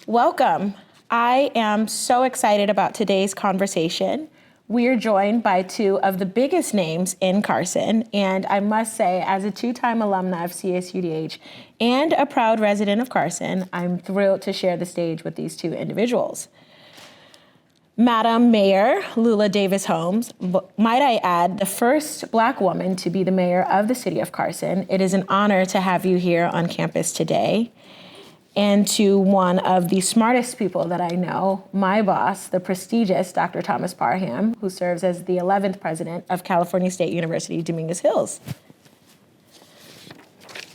Welcome. I am so excited about today's conversation. We are joined by two of the biggest names in Carson, and I must say, as a two-time alumna of CSUDH and a proud resident of Carson, I'm thrilled to share the stage with these two individuals. Madam Mayor Lula Davis-Holmes, might I add, the first Black woman to be the mayor of the city of Carson. It is an honor to have you here on campus today. And to one of the smartest people that I know, my boss, the prestigious Dr. Thomas Parham, who serves as the 11th president of California State University, Dominguez Hills.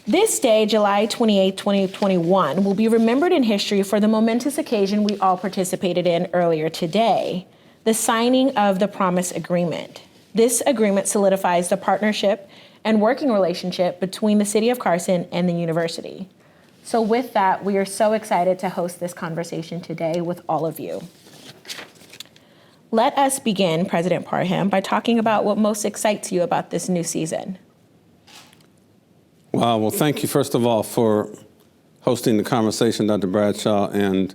This day, July 28, 2021, will be remembered in history for the momentous occasion we all participated in earlier today, the signing of the Promise Agreement. This agreement solidifies the partnership and working relationship between the city of Carson and the university. So with that, we are so excited to host this conversation today with all of you. Let us begin, President Parham, by talking about what most excites you about this new season. Wow, well, thank you, first of all, for hosting the conversation, Dr. Bradshaw, and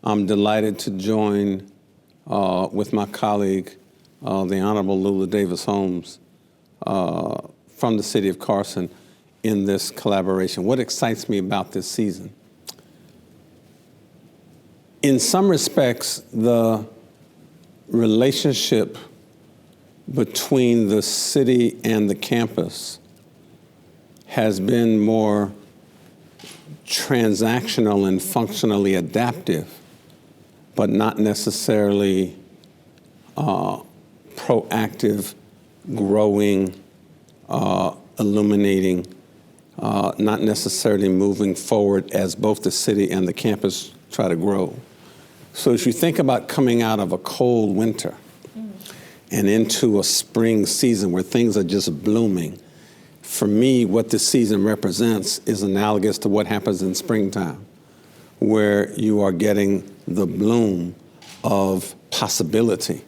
I'm delighted to join with my colleague, the Honorable Lula Davis-Holmes, from the city of Carson, in this collaboration. What excites me about this season? In some respects, the relationship between the city and the campus has been more transactional and functionally adaptive, but not necessarily proactive, growing, illuminating, not necessarily moving forward as both the city and the campus try to grow. So as you think about coming out of a cold winter and into a spring season where things are just blooming, for me, what this season represents is analogous to what happens in springtime, where you are getting the bloom of possibility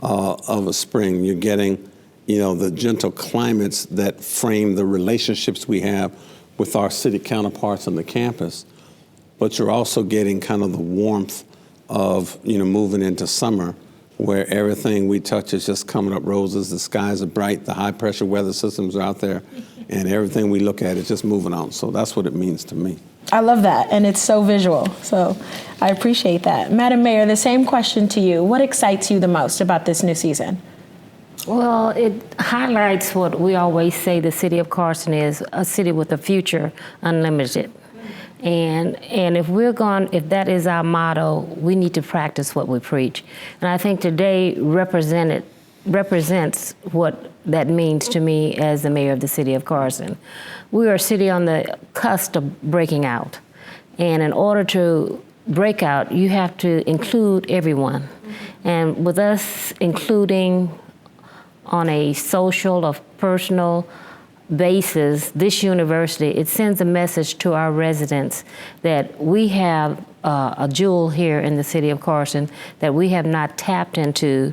of a spring. You're getting the gentle climates that frame the relationships we have with our city counterparts on the campus, but you're also getting kind of the warmth of, moving into summer, where everything we touch is just coming up roses, the skies are bright, the high pressure weather systems are out there, and everything we look at is just moving on. So that's what it means to me. I love that, and it's so visual, so I appreciate that. Madam Mayor, the same question to you. What excites you the most about this new season? Well, it highlights what we always say the city of Carson is, a city with a future unlimited. And if that is our motto, we need to practice what we preach. And I think today represents what that means to me as the mayor of the city of Carson. We are a city on the cusp of breaking out. And in order to break out, you have to include everyone. And with us including on a social or personal basis, this university, it sends a message to our residents that we have a jewel here in the city of Carson that we have not tapped into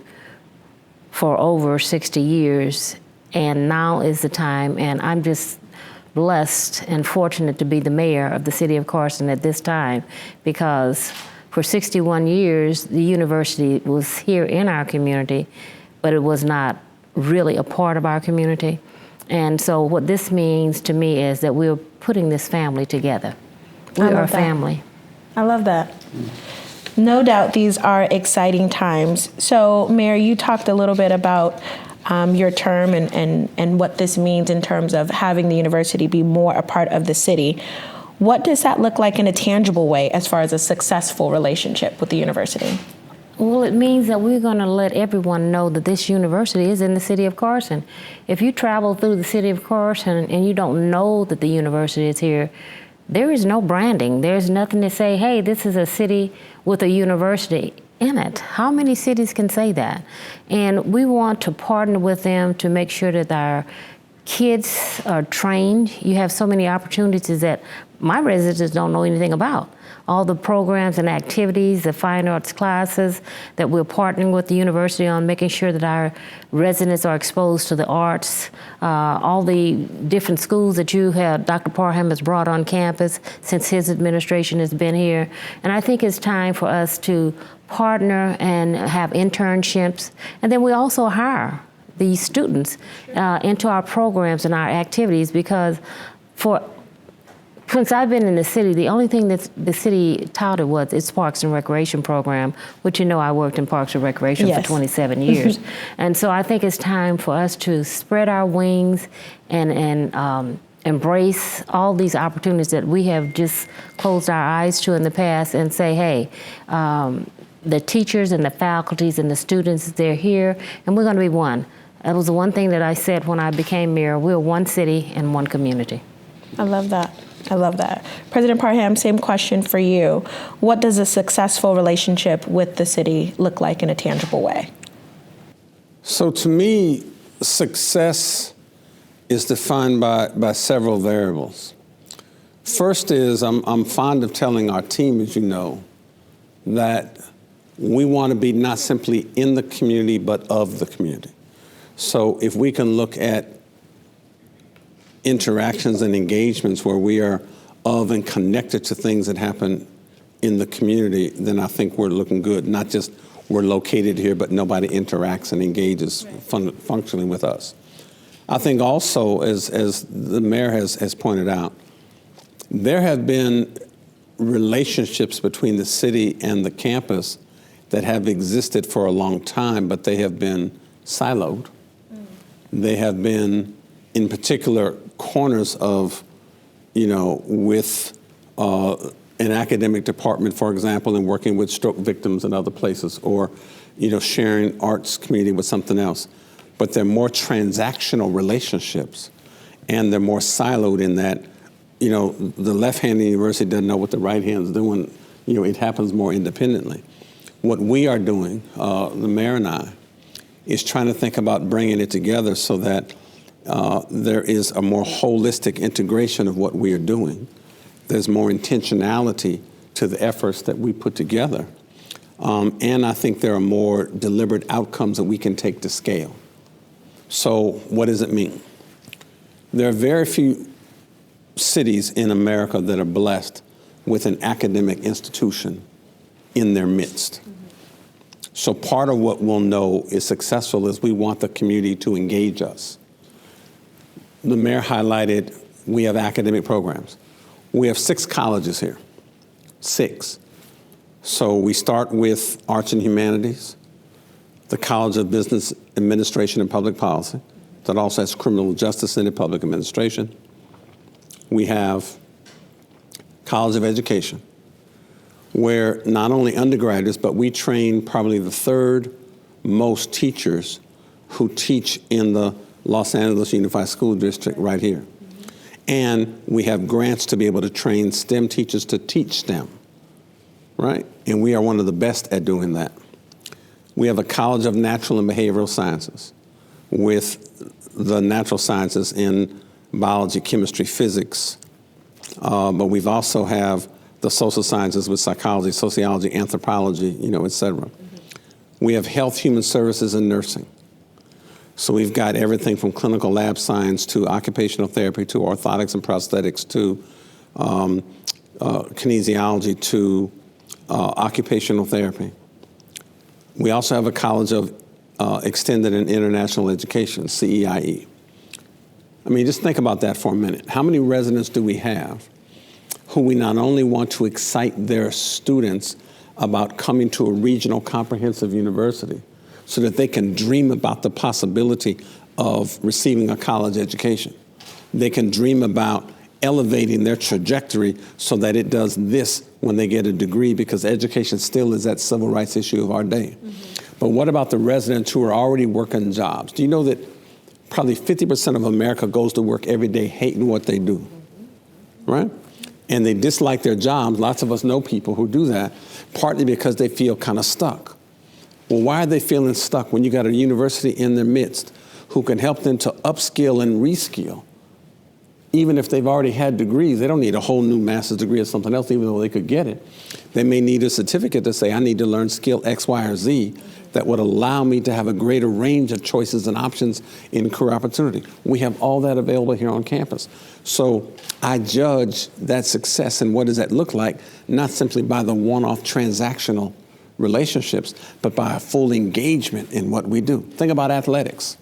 for over 60 years, and now is the time, and I'm just blessed and fortunate to be the mayor of the city of Carson at this time, because for 61 years, the university was here in our community, but it was not really a part of our community. And so what this means to me is that we're putting this family together. We are a family. I love that. No doubt these are exciting times. So Mayor, you talked a little bit about your term and what this means in terms of having the university be more a part of the city. What does that look like in a tangible way as far as a successful relationship with the university? Well, it means that we're going to let everyone know that this university is in the city of Carson. If you travel through the city of Carson and you don't know that the university is here, there is no branding. There's nothing to say, hey, this is a city with a university in it. How many cities can say that? And we want to partner with them to make sure that our kids are trained. You have so many opportunities that my residents don't know anything about. All the programs and activities, the fine arts classes that we're partnering with the university on, making sure that our residents are exposed to the arts, all the different schools that you have, Dr. Parham has brought on campus since his administration has been here. And I think it's time for us to partner and have internships. And then we also hire these students into our programs and our activities, because since I've been in the city, the only thing that the city touted was its Parks and Recreation program, which I worked in Parks and Recreation for 27 years. And so I think it's time for us to spread our wings and embrace all these opportunities that we have just closed our eyes to in the past, and say, hey, the teachers and the faculties and the students, they're here, and we're going to be one. That was the one thing that I said when I became mayor. We're one city and one community. I love that. I love that. President Parham, same question for you. What does a successful relationship with the city look like in a tangible way? So to me, success is defined by several variables. First is I'm fond of telling our team, as you know, that we want to be not simply in the community, but of the community. So if we can look at interactions and engagements where we are of and connected to things that happen in the community, then I think we're looking good. Not just we're located here, but nobody interacts and engages functionally with us. I think also, as the mayor has pointed out, there have been relationships between the city and the campus that have existed for a long time, but they have been siloed. They have been in particular corners of, with an academic department, for example, and working with stroke victims and other places, or, sharing arts community with something else. But they're more transactional relationships, and they're more siloed in that, the left hand of the university doesn't know what the right hand's doing. It happens more independently. What we are doing, the mayor and I, is trying to think about bringing it together so that there is a more holistic integration of what we are doing. There's more intentionality to the efforts that we put together. And I think there are more deliberate outcomes that we can take to scale. So what does it mean? There are very few cities in America that are blessed with an academic institution in their midst. So part of what we'll know is successful is we want the community to engage us. The mayor highlighted we have academic programs. We have 6 colleges here, 6. So we start with Arts and Humanities, the College of Business Administration and Public Policy, that also has Criminal Justice and Public Administration. We have College of Education, where not only undergraduates, but we train probably the 3rd most teachers who teach in the Los Angeles Unified School District right here. And we have grants to be able to train STEM teachers to teach STEM, right? And we are one of the best at doing that. We have a College of Natural and Behavioral Sciences with the natural sciences in biology, chemistry, physics, but we've also have the social sciences with psychology, sociology, anthropology, et cetera. We have health, human services, and nursing. So we've got everything from clinical lab science to occupational therapy to orthotics and prosthetics to kinesiology to occupational therapy. We also have a College of Extended and International Education, CEIE. I mean, just think about that for a minute. How many residents do we have who we not only want to excite their students about coming to a regional comprehensive university so that they can dream about the possibility of receiving a college education. They can dream about elevating their trajectory so that it does this when they get a degree, because education still is that civil rights issue of our day. But what about the residents who are already working jobs? Do you know that probably 50% of America goes to work every day hating what they do, right? And they dislike their jobs. Lots of us know people who do that, partly because they feel kind of stuck. Well, why are they feeling stuck when you got a university in their midst who can help them to upskill and reskill. Even if they've already had degrees, they don't need a whole new master's degree or something else, even though they could get it. They may need a certificate to say, I need to learn skill X, Y, or Z that would allow me to have a greater range of choices and options in career opportunity. We have all that available here on campus. So I judge that success and what does that look like, not simply by the one-off transactional relationships, but by a full engagement in what we do. Think about athletics.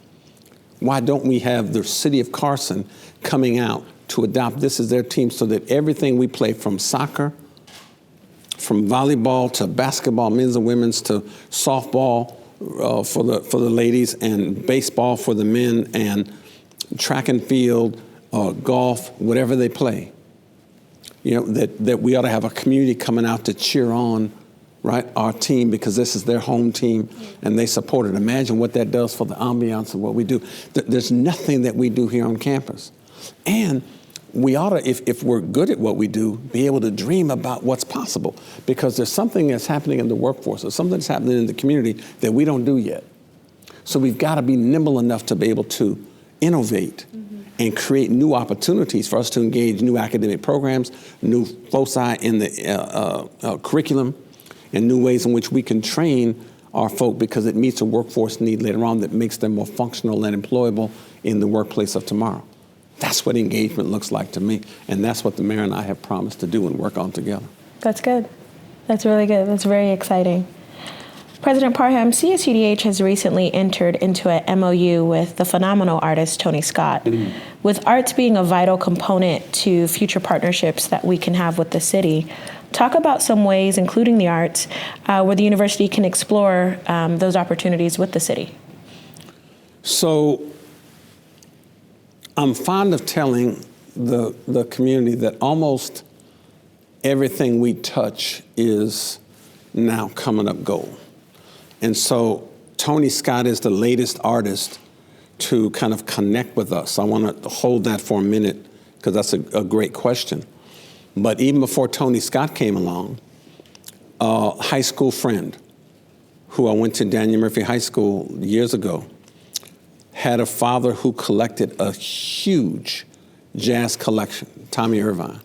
Why don't we have the city of Carson coming out to adopt this as their team so that everything we play, from soccer, from volleyball to basketball, men's and women's, to softball for the ladies, and baseball for the men, and track and field, golf, whatever they play, that we ought to have a community coming out to cheer on, right, our team, because this is their home team and they support it. Imagine what that does for the ambiance of what we do. There's nothing that we do here on campus. And we ought to, if we're good at what we do, be able to dream about what's possible, because there's something that's happening in the workforce or something that's happening in the community that we don't do yet. So we've got to be nimble enough to be able to innovate and create new opportunities for us to engage new academic programs, new foci in the curriculum, and new ways in which we can train our folk, because it meets a workforce need later on that makes them more functional and employable in the workplace of tomorrow. That's what engagement looks like to me, and that's what the mayor and I have promised to do and work on together. That's good. That's really good. That's very exciting. President Parham, CSUDH has recently entered into an MOU with the phenomenal artist Tony Scott, with arts being a vital component to future partnerships that we can have with the city. Talk about some ways, including the arts, where the university can explore those opportunities with the city. So I'm fond of telling the community that almost everything we touch is now coming up gold. And so Tony Scott is the latest artist to kind of connect with us. I want to hold that for a minute, because that's a great question. But even before Tony Scott came along, a high school friend who I went to Daniel Murphy High School years ago had a father who collected a huge jazz collection, Tommy Irvine,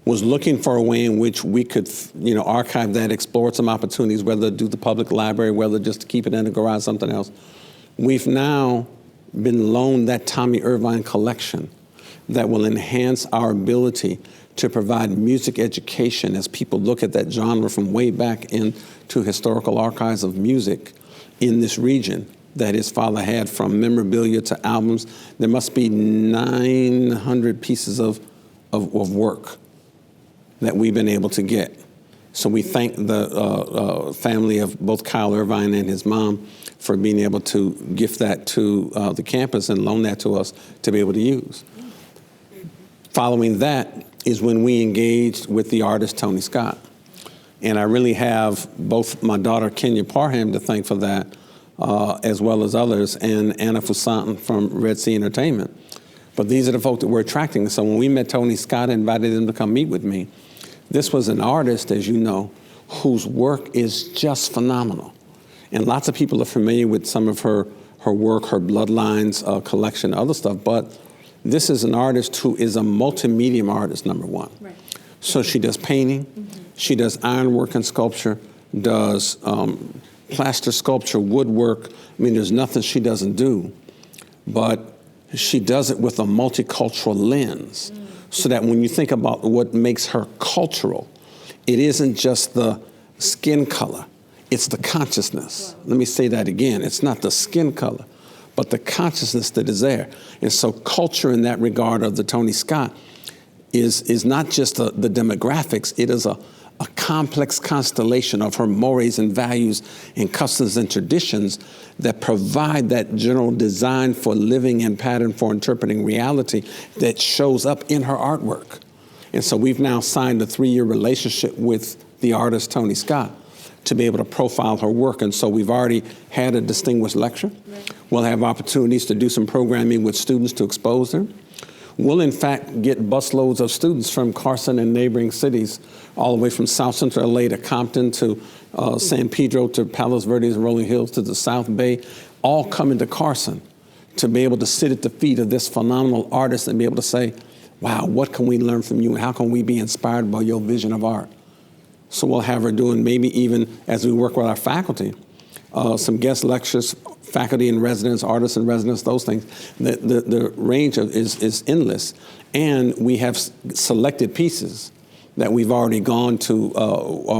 was looking for a way in which we could, archive that, explore some opportunities, whether to do the public library, whether just to keep it in the garage, something else. We've now been loaned that Tommy Irvine collection that will enhance our ability to provide music education as people look at that genre from way back into historical archives of music in this region that his father had, from memorabilia to albums. There must be 900 pieces of work that we've been able to get. So we thank the family of both Kyle Irvine and his mom for being able to gift that to the campus and loan that to us to be able to use. Following that is when we engaged with the artist Tony Scott. And I really have both my daughter Kenya Parham to thank for that, as well as others, and Anna Fusan from Red Sea Entertainment. But these are the folk that we're attracting. So when we met Tony Scott and invited him to come meet with me, this was an artist, as you know, whose work is just phenomenal. And lots of people are familiar with some of her work, her Bloodlines collection, other stuff, but this is an artist who is a multi-medium artist, number one. Right. So she does painting, she does ironwork and sculpture, does plaster sculpture, woodwork. I mean, there's nothing she doesn't do, but she does it with a multicultural lens, so that when you think about what makes her cultural, it isn't just the skin color, it's the consciousness. Wow. Let me say that again. It's not the skin color, but the consciousness that is there. And so culture in that regard of the Tony Scott is not just the demographics, it is a complex constellation of her mores and values and customs and traditions that provide that general design for living and pattern for interpreting reality that shows up in her artwork. And so we've now signed a 3-year relationship with the artist Tony Scott to be able to profile her work. And so we've already had a distinguished lecture. Right. We'll have opportunities to do some programming with students to expose them. We'll, in fact, get busloads of students from Carson and neighboring cities, all the way from South Central LA to Compton to San Pedro to Palos Verdes and Rolling Hills to the South Bay, all coming to Carson to be able to sit at the feet of this phenomenal artist and be able to say, wow, what can we learn from you and how can we be inspired by your vision of art? So we'll have her doing, maybe even as we work with our faculty, some guest lectures, faculty in residence, artists in residence, those things. The range is endless. And we have selected pieces that we've already gone to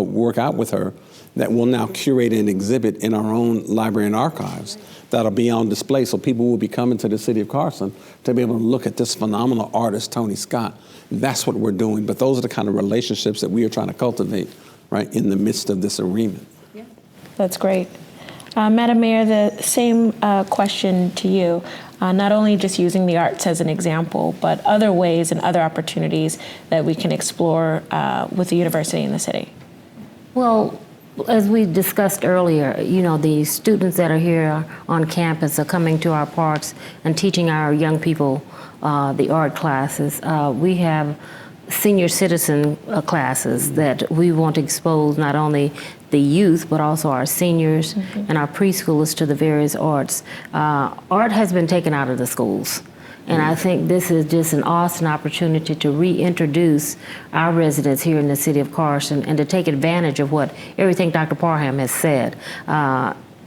work out with her that we'll now curate and exhibit in our own library and archives that'll be on display. So people will be coming to the city of Carson to be able to look at this phenomenal artist, Tony Scott. That's what we're doing. But those are the kind of relationships that we are trying to cultivate, right, in the midst of this agreement. Yeah. That's great. Madam Mayor, the same question to you. Not only just using the arts as an example, but other ways and other opportunities that we can explore with the university and the city. Well, as we discussed earlier, you know, the students that are here on campus are coming to our parks and teaching our young people the art classes. We have senior citizen classes that we want to expose not only the youth, but also our seniors and our preschoolers to the various arts. Art has been taken out of the schools. And I think this is just an awesome opportunity to reintroduce our residents here in the city of Carson and to take advantage of everything Dr. Parham has said.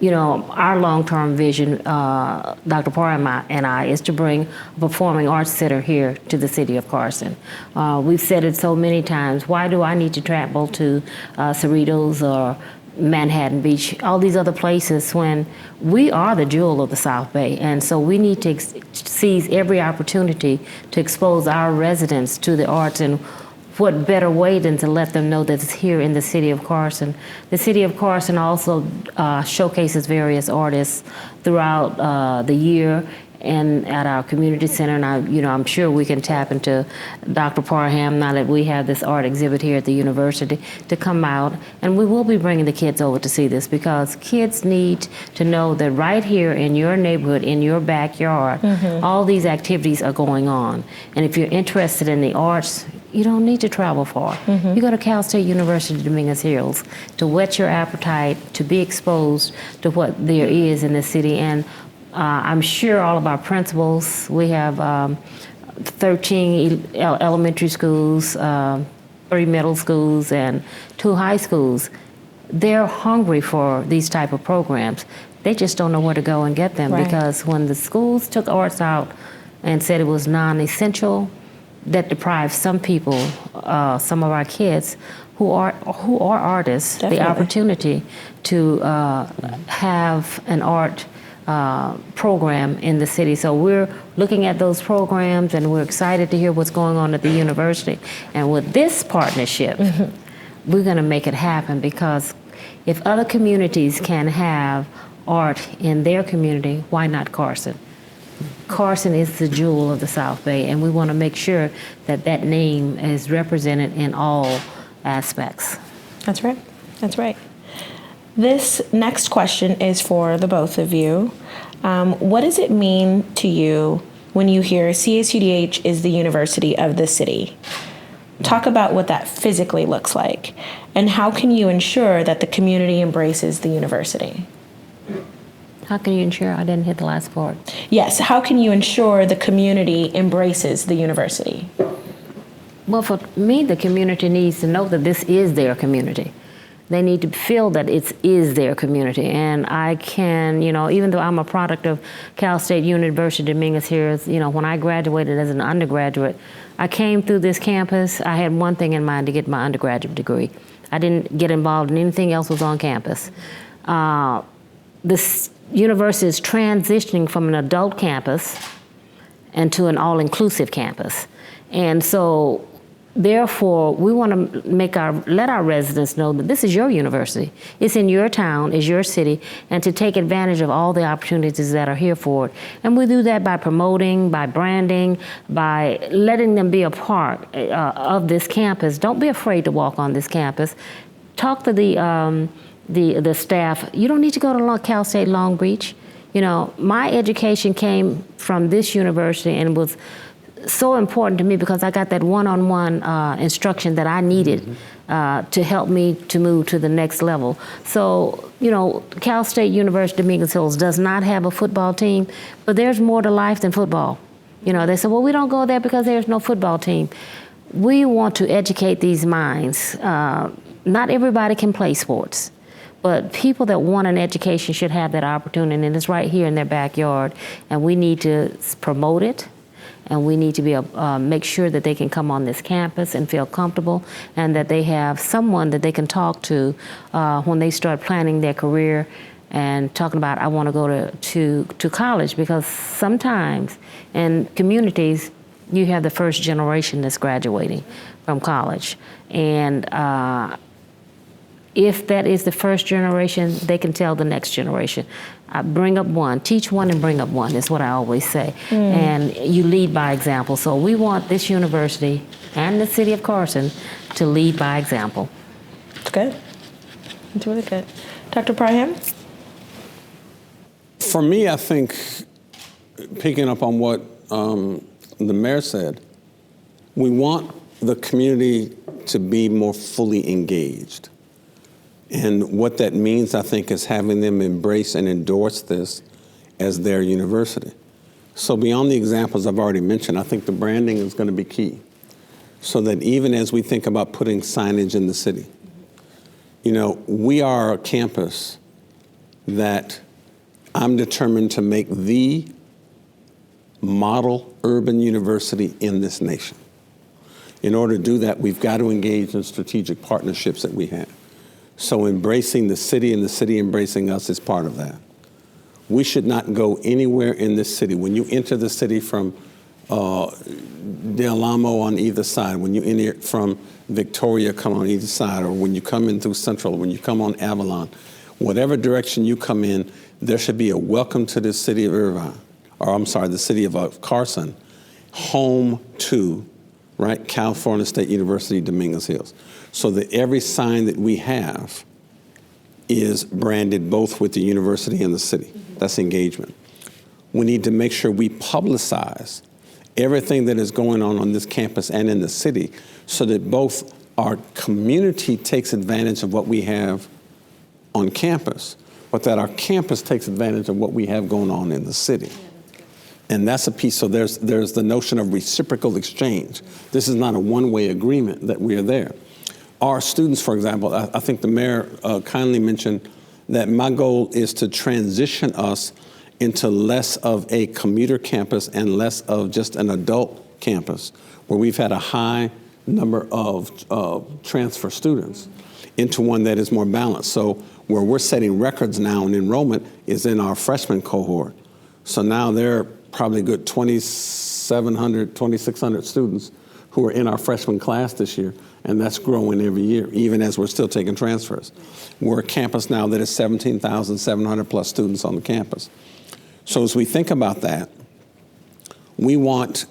You know, our long-term vision, Dr. Parham and I, is to bring a performing arts center here to the city of Carson. We've said it so many times, why do I need to travel to Cerritos or Manhattan Beach, all these other places, when we are the jewel of the South Bay? And so we need to seize every opportunity to expose our residents to the arts, and what better way than to let them know that it's here in the city of Carson. The city of Carson also showcases various artists throughout the year and at our community center. And I'm sure we can tap into Dr. Parham now that we have this art exhibit here at the university to come out. And we will be bringing the kids over to see this, because kids need to know that right here in your neighborhood, in your backyard, all these activities are going on. And if you're interested in the arts, you don't need to travel far. You go to Cal State University, Dominguez Hills, to whet your appetite, to be exposed to what there is in the city. And I'm sure all of our principals, we have 13 elementary schools, 3 middle schools, and 2 high schools. They're hungry for these type of programs. They just don't know where to go and get them, because when the schools took arts out and said it was non-essential, that deprived some people, some of our kids who are artists, the opportunity to have an art program in the city. So we're looking at those programs, and we're excited to hear what's going on at the university. And with this partnership, we're going to make it happen, because if other communities can have art in their community, why not Carson? Carson is the jewel of the South Bay, and we want to make sure that that name is represented in all aspects. That's right. That's right. This next question is for the both of you. What does it mean to you when you hear CSUDH is the university of the city? Talk about what that physically looks like, and how can you ensure that the community embraces the university? How can you ensure? I didn't hit the last part. Yes, how can you ensure the community embraces the university? Well, for me, the community needs to know that this is their community. They need to feel that it is their community. And I can, even though I'm a product of Cal State University, Dominguez here, when I graduated as an undergraduate, I came through this campus, I had one thing in mind: to get my undergraduate degree. I didn't get involved in anything else was on campus. This university is transitioning from an adult campus and to an all-inclusive campus. And so, therefore, we want to let our residents know that this is your university. It's in your town, it's your city, and to take advantage of all the opportunities that are here for it. And we do that by promoting, by branding, by letting them be a part of this campus. Don't be afraid to walk on this campus. Talk to the staff. You don't need to go to Cal State Long Beach. My education came from this university and was so important to me because I got that one-on-one instruction that I needed to help me to move to the next level. So, Cal State University Dominguez Hills does not have a football team, but there's more to life than football. They say, well, we don't go there because there's no football team. We want to educate these minds. Not everybody can play sports, but people that want an education should have that opportunity, and it's right here in their backyard, and we need to promote it. And we need to make sure that they can come on this campus and feel comfortable, and that they have someone that they can talk to when they start planning their career and talking about, I want to go to college, because sometimes in communities you have the first generation that's graduating from college. And if that is the first generation, they can tell the next generation. Bring up one, teach one and bring up one is what I always say. And you lead by example. So we want this university and the city of Carson to lead by example. That's good. That's really good. Dr. Parham? For me, I think, picking up on what the mayor said, we want the community to be more fully engaged. And what that means, I think, is having them embrace and endorse this as their university. So beyond the examples I've already mentioned, I think the branding is going to be key. So that even as we think about putting signage in the city, we are a campus that I'm determined to make the model urban university in this nation. In order to do that, we've got to engage in strategic partnerships that we have. So embracing the city and the city embracing us is part of that. We should not go anywhere in this city. When you enter the city from Del Amo on either side, when you enter from Victoria, come on either side, or when you come in through Central, when you come on Avalon, whatever direction you come in, there should be a welcome to the city of Irvine, or I'm sorry, the city of Carson, home to, right, California State University, Dominguez Hills. So that every sign that we have is branded both with the university and the city. That's engagement. We need to make sure we publicize everything that is going on this campus and in the city, so that both our community takes advantage of what we have on campus, but that our campus takes advantage of what we have going on in the city. And that's a piece. So there's the notion of reciprocal exchange. This is not a one-way agreement that we are there. Our students, for example, I think the mayor kindly mentioned that my goal is to transition us into less of a commuter campus and less of just an adult campus, where we've had a high number of transfer students, into one that is more balanced. So where we're setting records now in enrollment is in our freshman cohort. So now there are probably a good 2,700, 2,600 students who are in our freshman class this year, and that's growing every year, even as we're still taking transfers. We're a campus now that is 17,700 plus students on the campus. So as we think about that, we want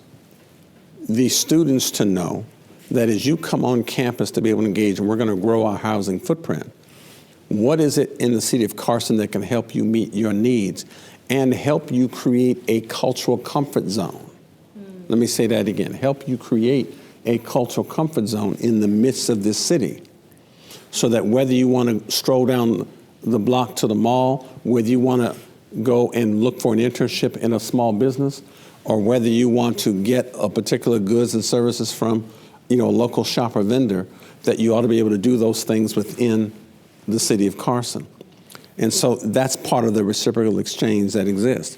the students to know that as you come on campus to be able to engage, and we're going to grow our housing footprint, what is it in the city of Carson that can help you meet your needs and help you create a cultural comfort zone? Let me say that again. Help you create a cultural comfort zone in the midst of this city, so that whether you want to stroll down the block to the mall, whether you want to go and look for an internship in a small business, or whether you want to get a particular goods and services from, a local shop or vendor, that you ought to be able to do those things within the city of Carson. And so that's part of the reciprocal exchange that exists.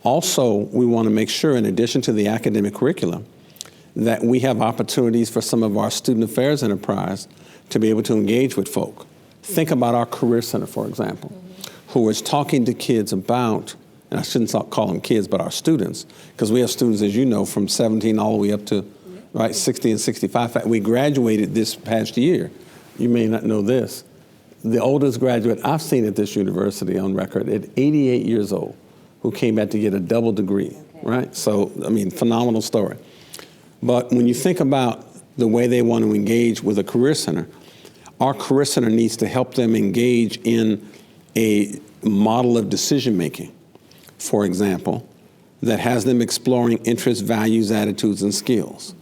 Also, we want to make sure, in addition to the academic curriculum, that we have opportunities for some of our student affairs enterprise to be able to engage with folk. Think about our Career Center, for example, who is talking to kids about, and I shouldn't call them kids, but our students, because we have students, as you know, from 17 all the way up to 60 and 65. We graduated this past year. You may not know this. The oldest graduate I've seen at this university on record at 88 years old, who came back to get a double degree, right? So, phenomenal story. But when you think about the way they want to engage with a Career Center, our Career Center needs to help them engage in a model of decision making. For example, that has them exploring interests, values, attitudes, and skills.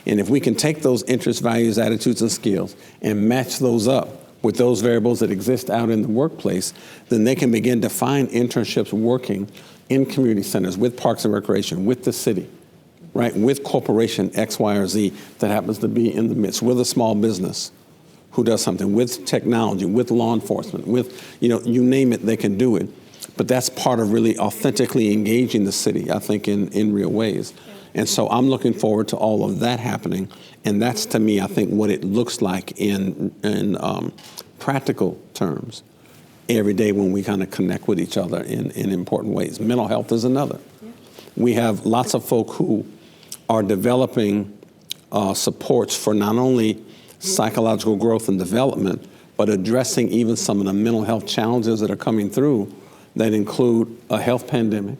And if we can take those interests, values, attitudes, and skills and match those up with those variables that exist out in the workplace, then they can begin to find internships working in community centers, with Parks and Recreation, with the city, right, with corporation X, Y, or Z that happens to be in the midst, with a small business who does something, with technology, with law enforcement, with, you name it, they can do it. But that's part of really authentically engaging the city, I think, in real ways. And so I'm looking forward to all of that happening. And that's, to me, I think, what it looks like in practical terms every day when we kind of connect with each other in important ways. Mental health is another. Yeah. We have lots of folk who are developing supports for not only psychological growth and development, but addressing even some of the mental health challenges that are coming through that include a health pandemic,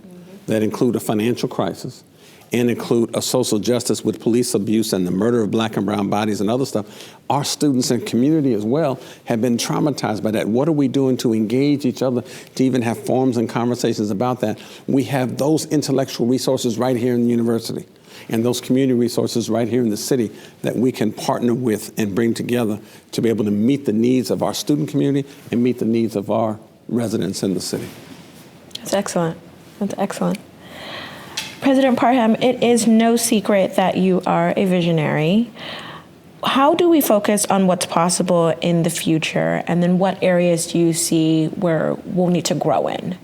that include a financial crisis, and include a social justice with police abuse and the murder of black and brown bodies and other stuff. Our students and community as well have been traumatized by that. What are we doing to engage each other, to even have forums and conversations about that? We have those intellectual resources right here in the university and those community resources right here in the city that we can partner with and bring together to be able to meet the needs of our student community and meet the needs of our residents in the city. That's excellent. That's excellent. President Parham, it is no secret that you are a visionary. How do we focus on what's possible in the future? And then what areas do you see where we'll need to grow in?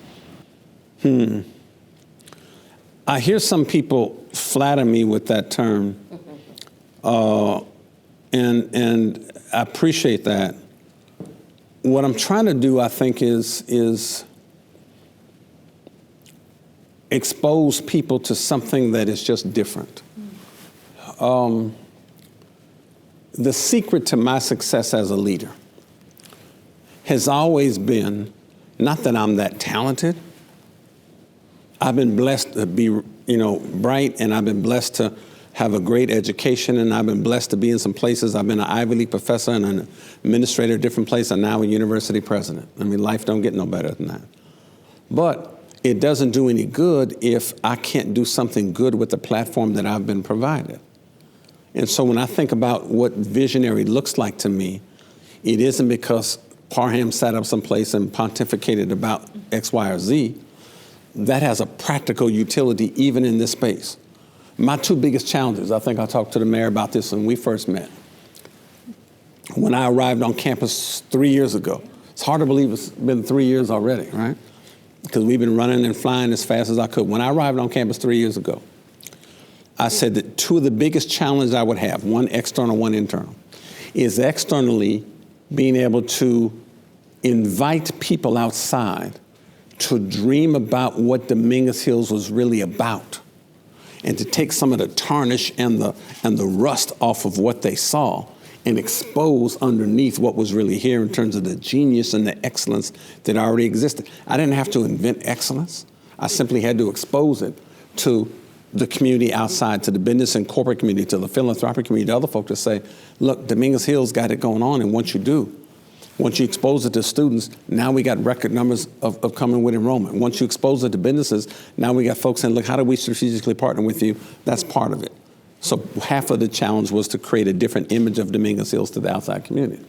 I hear some people flatter me with that term. And I appreciate that. What I'm trying to do, I think, is expose people to something that is just different. The secret to my success as a leader has always been, not that I'm that talented. I've been blessed to be, bright, and I've been blessed to have a great education, and I've been blessed to be in some places. I've been an Ivy League professor and an administrator at different places, and now a university president. I mean, life don't get no better than that. But it doesn't do any good if I can't do something good with the platform that I've been provided. And so when I think about what visionary looks like to me, it isn't because Parham sat up someplace and pontificated about X, Y, or Z. That has a practical utility even in this space. My two biggest challenges, I think I talked to the mayor about this when we first met. When I arrived on campus 3 years ago, it's hard to believe it's been 3 years already, right? Because we've been running and flying as fast as I could. When I arrived on campus 3 years ago, I said that two of the biggest challenges I would have, one external, one internal, is externally being able to invite people outside to dream about what Dominguez Hills was really about, and to take some of the tarnish and the rust off of what they saw and expose underneath what was really here in terms of the genius and the excellence that already existed. I didn't have to invent excellence. I simply had to expose it to the community outside, to the business and corporate community, to the philanthropic community, to other folks to say, look, Dominguez Hills got it going on, and once you expose it to students, now we got record numbers of coming with enrollment. Once you expose it to businesses, now we got folks saying, look, how do we strategically partner with you? That's part of it. So half of the challenge was to create a different image of Dominguez Hills to the outside community.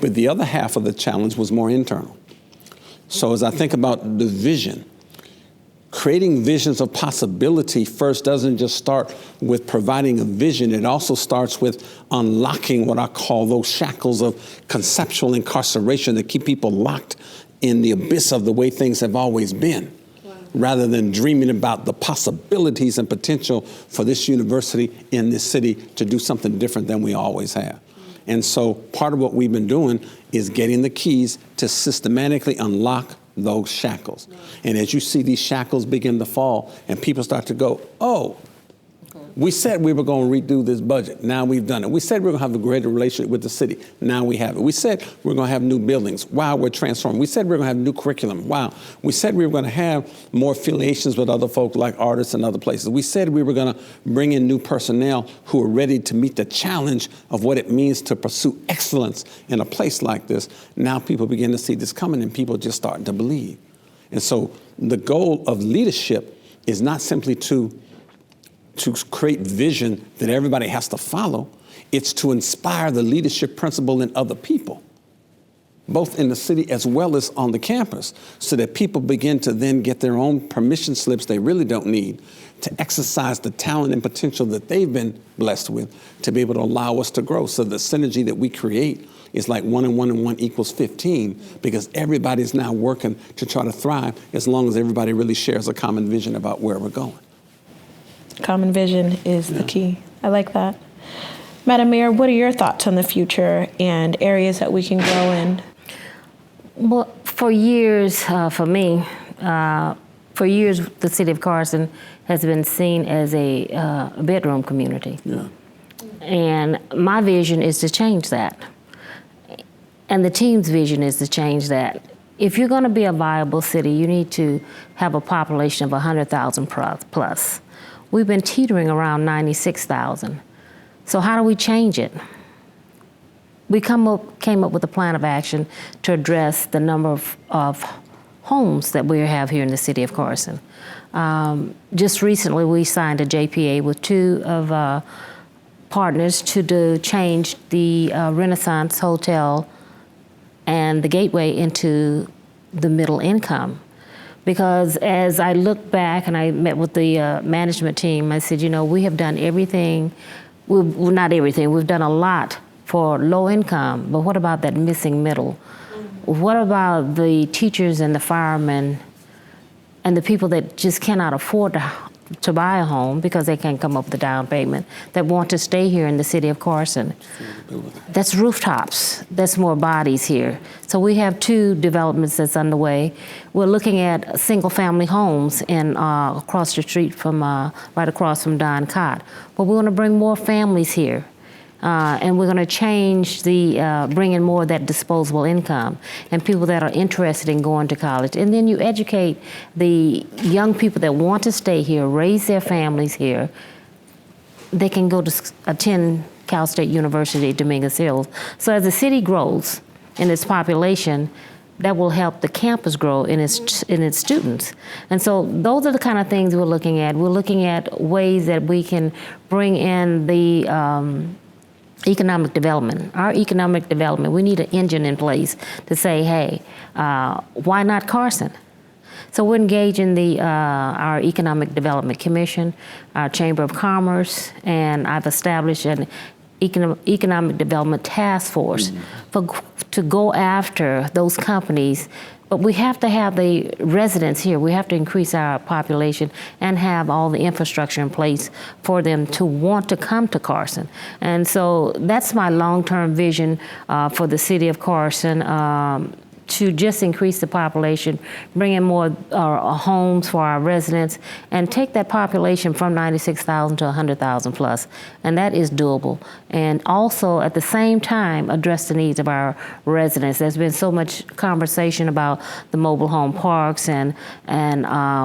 But the other half of the challenge was more internal. So as I think about the vision, creating visions of possibility first doesn't just start with providing a vision. It also starts with unlocking what I call those shackles of conceptual incarceration that keep people locked in the abyss of the way things have always been, rather than dreaming about the possibilities and potential for this university in this city to do something different than we always have. And so part of what we've been doing is getting the keys to systematically unlock those shackles. And as you see these shackles begin to fall and people start to go, oh, we said we were going to redo this budget. Now we've done it. We said we we're going to have a greater relationship with the city. Now we have it. We said we're going to have new buildings. Wow, we're transforming. We said we we're going to have new curriculum. Wow. We said we were going to have more affiliations with other folk like artists and other places. We said we were going to bring in new personnel who are ready to meet the challenge of what it means to pursue excellence in a place like this. Now people begin to see this coming and people just starting to believe. And so the goal of leadership is not simply to create vision that everybody has to follow. It's to inspire the leadership principle in other people, both in the city as well as on the campus, so that people begin to then get their own permission slips they really don't need to exercise the talent and potential that they've been blessed with to be able to allow us to grow. So the synergy that we create is like 1 and 1 and 1 equals 15, because everybody's now working to try to thrive as long as everybody really shares a common vision about where we're going. Common vision is the key. I like that. Madam Mayor, what are your thoughts on the future and areas that we can grow in? Well, for years, for me, for years, the city of Carson has been seen as a bedroom community. Yeah. And my vision is to change that. And the team's vision is to change that. If you're going to be a viable city, you need to have a population of 100,000 plus. We've been teetering around 96,000. So how do we change it? We came up with a plan of action to address the number of homes that we have here in the city of Carson. Just recently, we signed a JPA with 2 of partners to change the Renaissance Hotel and the Gateway into the middle income. Because as I look back and I met with the management team, I said, you know, we have done everything, well, not everything, we've done a lot for low income, but what about that missing middle? What about the teachers and the firemen and the people that just cannot afford to buy a home because they can't come up with a down payment, that want to stay here in the city of Carson? That's rooftops. That's more bodies here. So we have 2 developments that's underway. We're looking at single-family homes in across the street from, right across from Don Cott. But we want to bring more families here. And we're going to change bring in more of that disposable income and people that are interested in going to college. And then you educate the young people that want to stay here, raise their families here. They can go to attend Cal State University, Dominguez Hills. So as the city grows in its population, that will help the campus grow in its students. And so those are the kind of things we're looking at. We're looking at ways that we can bring in the economic development. Our economic development, we need an engine in place to say, hey, why not Carson? So we're engaging our Economic Development Commission, our Chamber of Commerce, and I've established an Economic Development Task Force to go after those companies. But we have to have the residents here. We have to increase our population and have all the infrastructure in place for them to want to come to Carson. And so that's my long-term vision for the city of Carson, to just increase the population, bring in more homes for our residents, and take that population from 96,000 to 100,000 plus. And that is doable. And also, at the same time, address the needs of our residents. There's been so much conversation about the mobile home parks, and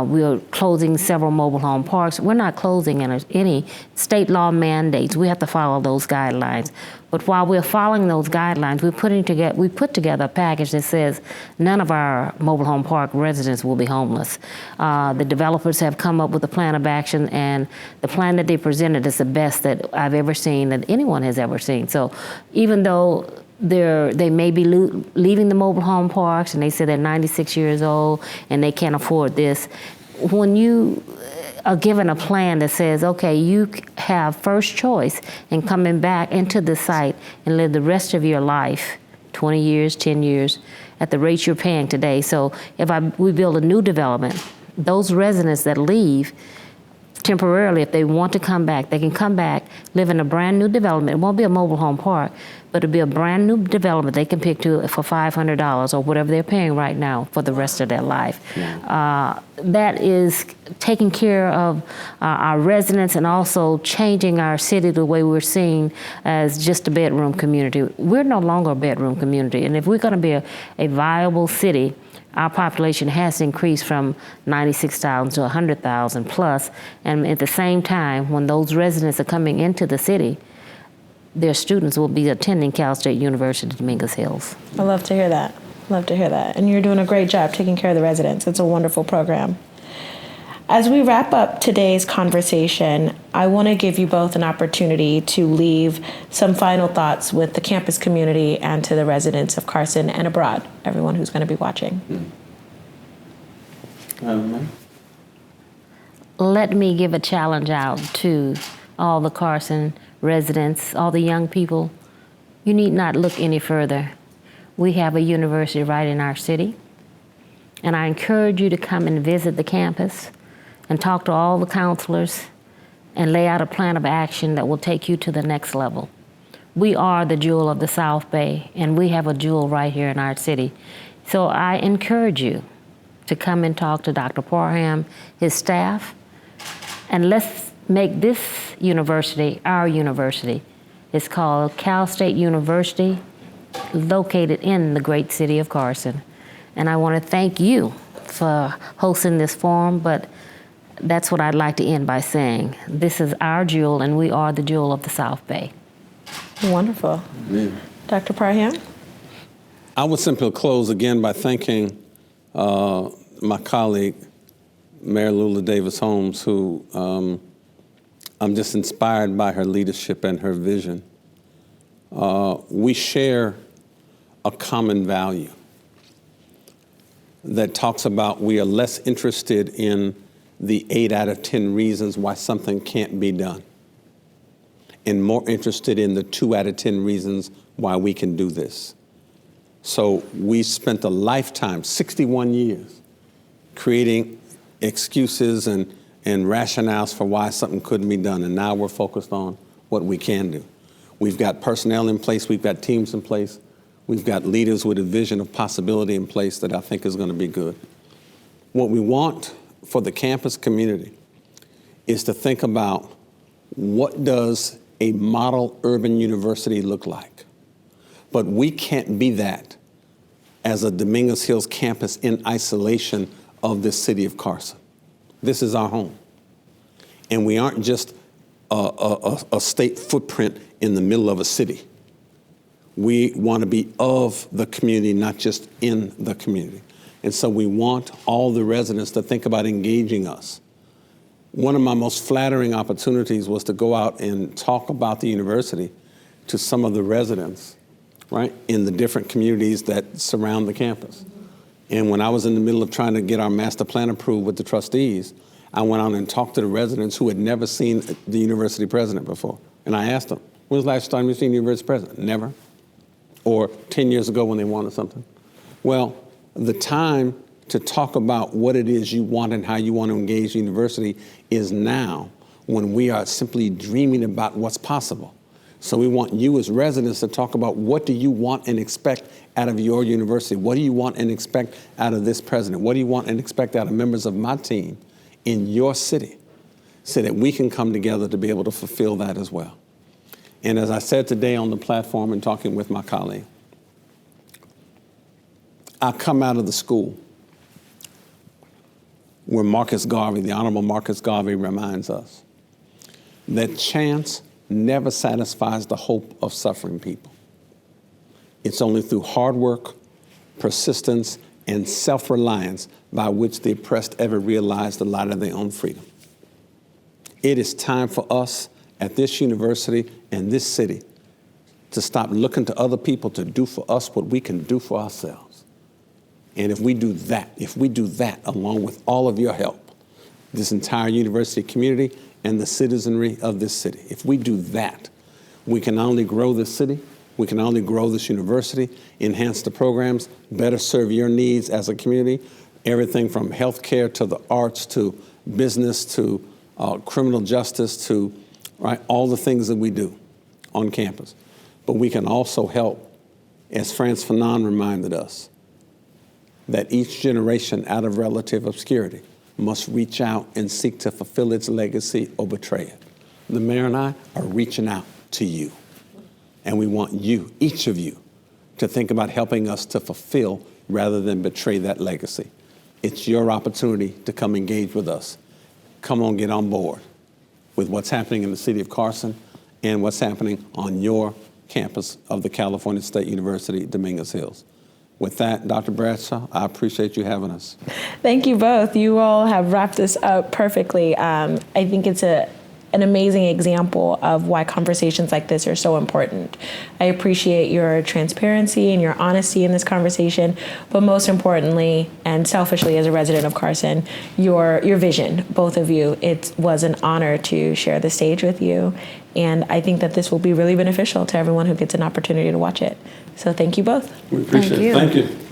we're closing several mobile home parks. We're not closing any state law mandates. We have to follow those guidelines. But while we're following those guidelines, we put together a package that says none of our mobile home park residents will be homeless. The developers have come up with a plan of action, and the plan that they presented is the best that I've ever seen, that anyone has ever seen. So even though they may be leaving the mobile home parks, and they say they're 96 years old and they can't afford this, when you are given a plan that says, okay, you have first choice in coming back into the site and live the rest of your life, 20 years, 10 years, at the rate you're paying today. So if we build a new development, those residents that leave temporarily, if they want to come back, they can come back, live in a brand new development. It won't be a mobile home park, but it'll be a brand new development they can pick to for $500 or whatever they're paying right now for the rest of their life. Yeah. That is taking care of our residents and also changing our city the way we're seen as just a bedroom community. We're no longer a bedroom community, and if we're going to be a viable city, our population has increased from 96,000 to 100,000 plus, and at the same time, when those residents are coming into the city, their students will be attending Cal State University, Dominguez Hills. I love to hear that. Love to hear that. And you're doing a great job taking care of the residents. It's a wonderful program. As we wrap up today's conversation, I want to give you both an opportunity to leave some final thoughts with the campus community and to the residents of Carson and abroad, everyone who's going to be watching. Let me give a challenge out to all the Carson residents, all the young people. You need not look any further. We have a university right in our city, and I encourage you to come and visit the campus and talk to all the counselors and lay out a plan of action that will take you to the next level. We are the jewel of the South Bay, and we have a jewel right here in our city. So I encourage you to come and talk to Dr. Parham, his staff, and let's make this university our university. It's called Cal State University, located in the great city of Carson. And I want to thank you for hosting this forum, but that's what I'd like to end by saying. This is our jewel, and we are the jewel of the South Bay. Wonderful. Dr. Parham? I would simply close again by thanking my colleague, Mayor Lula Davis-Holmes, who I'm just inspired by her leadership and her vision. We share a common value that talks about we are less interested in the 8 out of 10 reasons why something can't be done, and more interested in the 2 out of 10 reasons why we can do this. So we spent a lifetime, 61 years, creating excuses and rationales for why something couldn't be done, and now we're focused on what we can do. We've got personnel in place, we've got teams in place, we've got leaders with a vision of possibility in place that I think is going to be good. What we want for the campus community is to think about what does a model urban university look like? But we can't be that as a Dominguez Hills campus in isolation of this city of Carson. This is our home. And we aren't just a state footprint in the middle of a city. We want to be of the community, not just in the community. And so we want all the residents to think about engaging us. One of my most flattering opportunities was to go out and talk about the university to some of the residents, right, in the different communities that surround the campus. And when I was in the middle of trying to get our master plan approved with the trustees, I went out and talked to the residents who had never seen the university president before. And I asked them, when was the last time you seen the university president? Never. Or 10 years ago when they wanted something. Well, the time to talk about what it is you want and how you want to engage the university is now, when we are simply dreaming about what's possible. So we want you as residents to talk about what do you want and expect out of your university? What do you want and expect out of this president? What do you want and expect out of members of my team in your city, so that we can come together to be able to fulfill that as well? And as I said today on the platform and talking with my colleague, I come out of the school where Marcus Garvey, the Honorable Marcus Garvey, reminds us that chance never satisfies the hope of suffering people. It's only through hard work, persistence, and self-reliance by which the oppressed ever realize the light of their own freedom. It is time for us at this university and this city to stop looking to other people to do for us what we can do for ourselves. And if we do that along with all of your help, this entire university community and the citizenry of this city, if we do that, we can not only grow this city, we can not only grow this university, enhance the programs, better serve your needs as a community, everything from healthcare to the arts to business to criminal justice to all the things that we do on campus. But we can also help, as Frantz Fanon reminded us, that each generation out of relative obscurity must reach out and seek to fulfill its legacy or betray it. The mayor and I are reaching out to you. And we want you, each of you, to think about helping us to fulfill rather than betray that legacy. It's your opportunity to come engage with us. Come on, get on board with what's happening in the city of Carson and what's happening on your campus of the California State University, Dominguez Hills. with that, Dr. Bradshaw, I appreciate you having us. Thank you both. You all have wrapped this up perfectly. I think it's an amazing example of why conversations like this are so important. I appreciate your transparency and your honesty in this conversation, but most importantly, and selfishly as a resident of Carson, your vision, both of you. It was an honor to share the stage with you, and I think that this will be really beneficial to everyone who gets an opportunity to watch it. So thank you both. We appreciate it. Thank you.